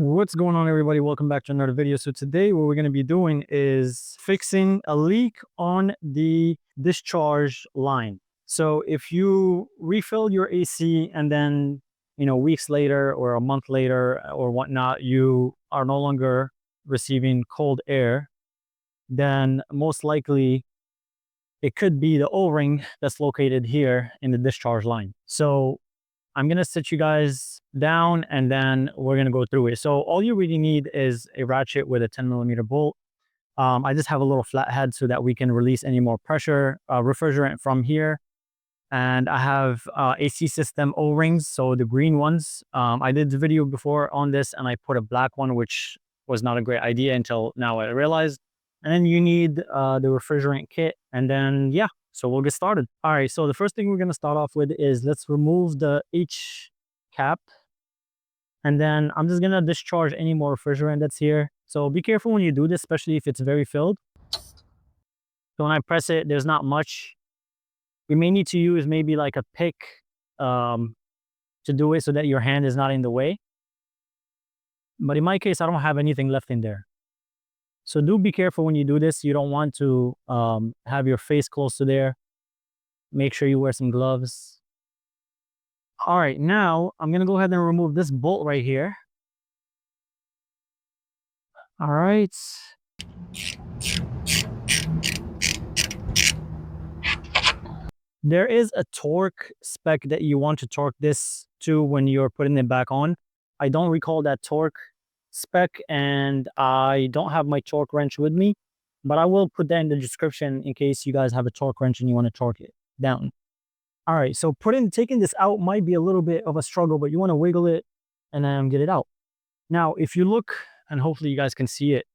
What's going on, everybody? Welcome back to another video. So today what we're going to be doing is fixing a leak on the discharge line. So if you refill your AC and then, weeks later or a month later or whatnot, you are no longer receiving cold air, then most likely it could be the O-ring that's located here in the discharge line. So I'm going to sit you guys down and then we're going to go through it. So all you really need is a ratchet with a 10mm bolt. I just have a little flat head so that we can release any more pressure, refrigerant from here. And I have AC system O-rings, so the green ones. I did the video before on this and I put a black one, which was not a great idea until now I realized. And then you need the refrigerant kit. And then, yeah, so we'll get started. All right, so the first thing we're going to start off with is let's remove the H cap. And then I'm just going to discharge any more refrigerant that's here. So be careful when you do this, especially if it's very filled. So when I press it, there's not much. We may need to use maybe like a pick to do it so that your hand is not in the way. But in my case, I don't have anything left in there. So do be careful when you do this. You don't want to have your face close to there. Make sure you wear some gloves. All right, now I'm going to go ahead and remove this bolt right here. All right. There is a torque spec that you want to torque this to when you're putting it back on. I don't recall that torque spec and I don't have my torque wrench with me, but I will put that in the description in case you guys have a torque wrench and you want to torque it down. All right, so taking this out might be a little bit of a struggle, but you want to wiggle it and then get it out. Now, if you look, and hopefully you guys can see it,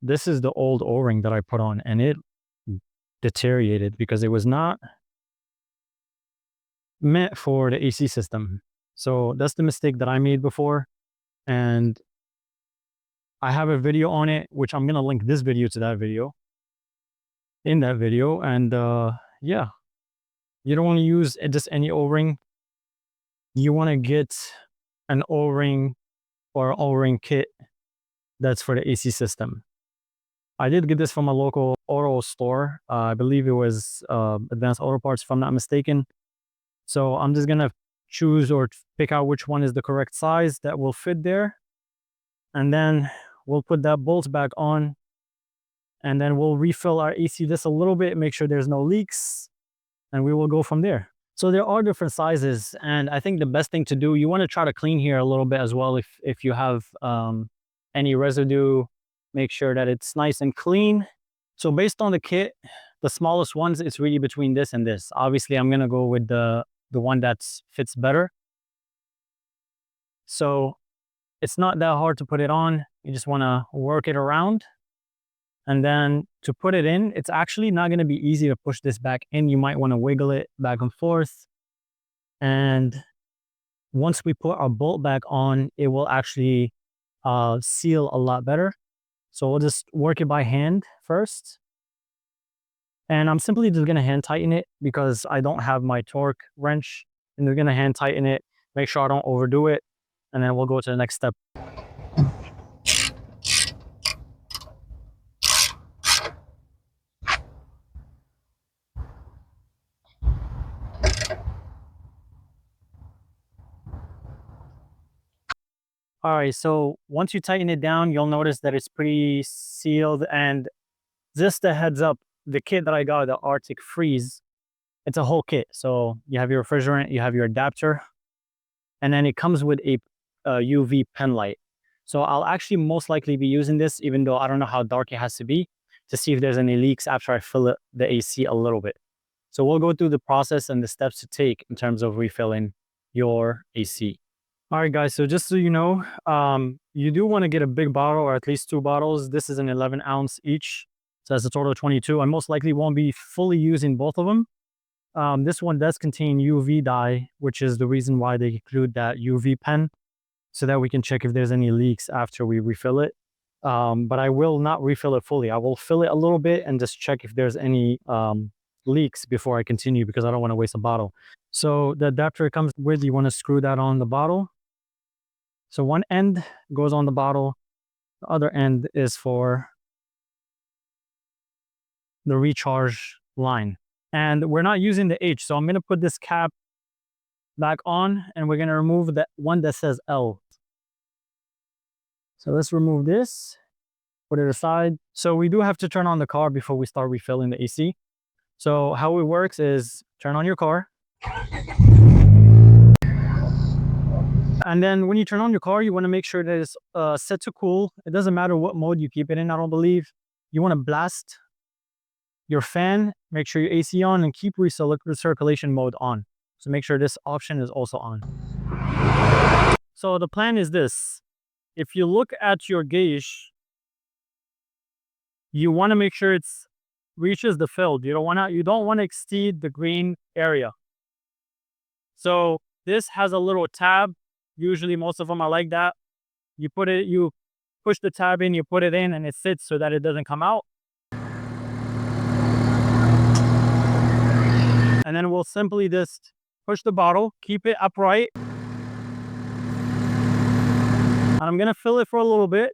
this is the old O-ring that I put on and it deteriorated because it was not meant for the AC system. So that's the mistake that I made before. And I have a video on it, which I'm going to link this video to that video. In that video. And yeah, you don't want to use just any O-ring. You want to get an O-ring or O-ring kit that's for the AC system. I did get this from a local auto store. I believe it was Advanced Auto Parts, if I'm not mistaken. So I'm just going to choose or pick out which one is the correct size that will fit there. And then we'll put that bolt back on. And then we'll refill our AC just a little bit, make sure there's no leaks. And we will go from there. So there are different sizes. And I think the best thing to do, you want to try to clean here a little bit as well. If you have any residue, make sure that it's nice and clean. So based on the kit, the smallest ones, it's really between this and this. Obviously, I'm going to go with the one that fits better. So it's not that hard to put it on. You just want to work it around. And then to put it in, it's actually not going to be easy to push this back in. You might want to wiggle it back and forth. And once we put our bolt back on, it will actually seal a lot better. So we'll just work it by hand first. And I'm simply just going to hand tighten it because I don't have my torque wrench. And we're going to hand tighten it, make sure I don't overdo it. And then we'll go to the next step. All right, so once you tighten it down, you'll notice that it's pretty sealed. And just a heads up, the kit that I got, the Arctic Freeze, it's a whole kit. So you have your refrigerant, you have your adapter, and then it comes with a UV pen light. So I'll actually most likely be using this, even though I don't know how dark it has to be, to see if there's any leaks after I fill the AC a little bit. So we'll go through the process and the steps to take in terms of refilling your AC. All right, guys, so just so you know, you do want to get a big bottle or at least 2 bottles. This is an 11 ounce each. So that's a total of 22. I most likely won't be fully using both of them. This one does contain UV dye, which is the reason why they include that UV pen so that we can check if there's any leaks after we refill it. But I will not refill it fully. I will fill it a little bit and just check if there's any leaks before I continue because I don't want to waste a bottle. So the adapter it comes with, you want to screw that on the bottle. So one end goes on the bottle, the other end is for the recharge line. And we're not using the H, so I'm going to put this cap back on and we're going to remove that one that says L. So let's remove this, put it aside. So we do have to turn on the car before we start refilling the AC. So how it works is turn on your car. And then when you turn on your car, you want to make sure that it's set to cool. It doesn't matter what mode you keep it in, I don't believe. You want to blast your fan, make sure your AC on, and keep recirculation mode on. So make sure this option is also on. So the plan is this. If you look at your gauge, you want to make sure it reaches the filled. You don't want to exceed the green area. So this has a little tab. Usually most of them are like that. You push the tab in, you put it in, and it sits so that it doesn't come out. And then we'll simply just push the bottle, keep it upright. And I'm gonna fill it for a little bit.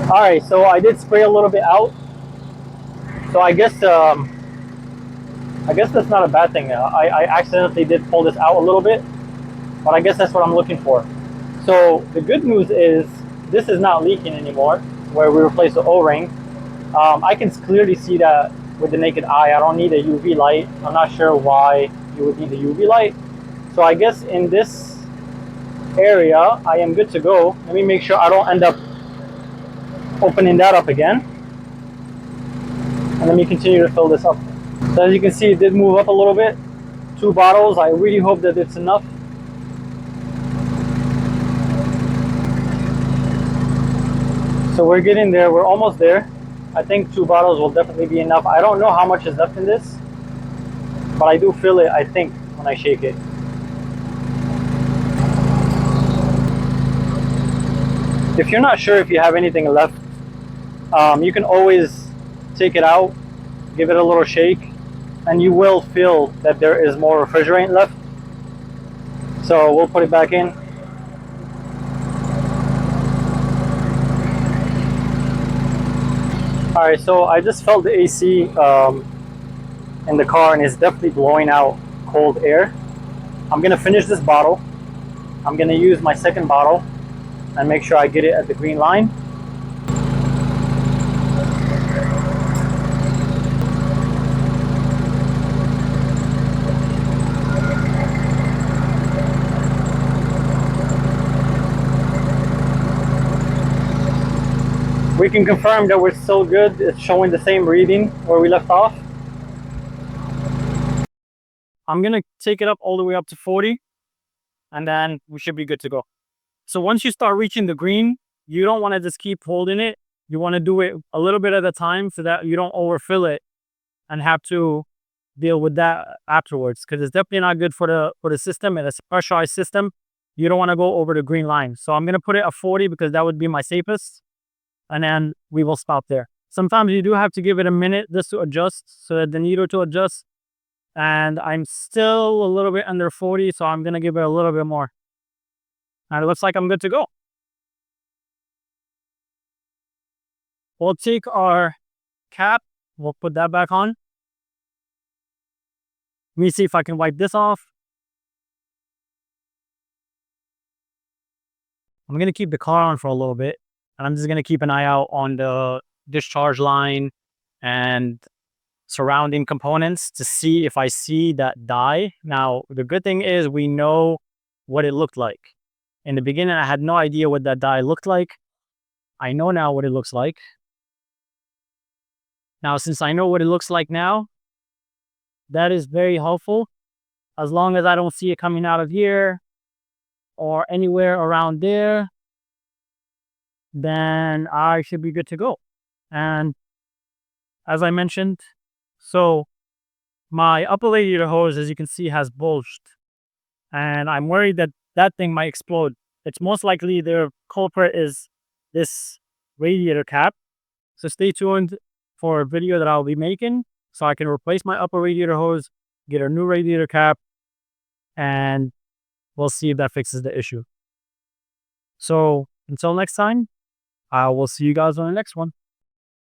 All right, so I did spray a little bit out. So I guess that's not a bad thing. I accidentally did pull this out a little bit, but I guess that's what I'm looking for. So the good news is this is not leaking anymore where we replaced the O-ring. I can clearly see that with the naked eye. I don't need a UV light. I'm not sure why you would need a UV light. So I guess in this area, I am good to go. Let me make sure I don't end up opening that up again. And let me continue to fill this up. So as you can see, it did move up a little bit. 2 bottles. I really hope that it's enough. So we're getting there. We're almost there. I think 2 bottles will definitely be enough. I don't know how much is left in this, but I do feel it, I think, when I shake it. If you're not sure if you have anything left, you can always take it out, give it a little shake, and you will feel that there is more refrigerant left. So we'll put it back in. All right, so I just felt the AC in the car and it's definitely blowing out cold air. I'm gonna finish this bottle. I'm gonna use my second bottle and make sure I get it at the green line. We can confirm that we're still good. It's showing the same reading where we left off. I'm gonna take it up all the way up to 40 and then we should be good to go. So once you start reaching the green, you don't want to just keep holding it. You want to do it a little bit at a time so that you don't overfill it and have to deal with that afterwards, because it's definitely not good for the system. And it's a pressurized system. You don't want to go over the green line. So I'm going to put it at 40 because that would be my safest. And then we will stop there. Sometimes you do have to give it a minute just to adjust, so that the needle to adjust. And I'm still a little bit under 40, so I'm going to give it a little bit more. And it looks like I'm good to go. We'll take our cap. We'll put that back on. Let me see if I can wipe this off. I'm going to keep the car on for a little bit. And I'm just going to keep an eye out on the discharge line and surrounding components to see if I see that dye. Now, the good thing is we know what it looked like. In the beginning, I had no idea what that dye looked like. I know now what it looks like. Now, since I know what it looks like now, that is very helpful. As long as I don't see it coming out of here or anywhere around there, then I should be good to go. And as I mentioned, so my upper radiator hose, as you can see, has bulged, and I'm worried that that thing might explode. It's most likely the culprit is this radiator cap. So stay tuned for a video that I'll be making so I can replace my upper radiator hose, get a new radiator cap, and we'll see if that fixes the issue. So until next time, I will see you guys on the next one.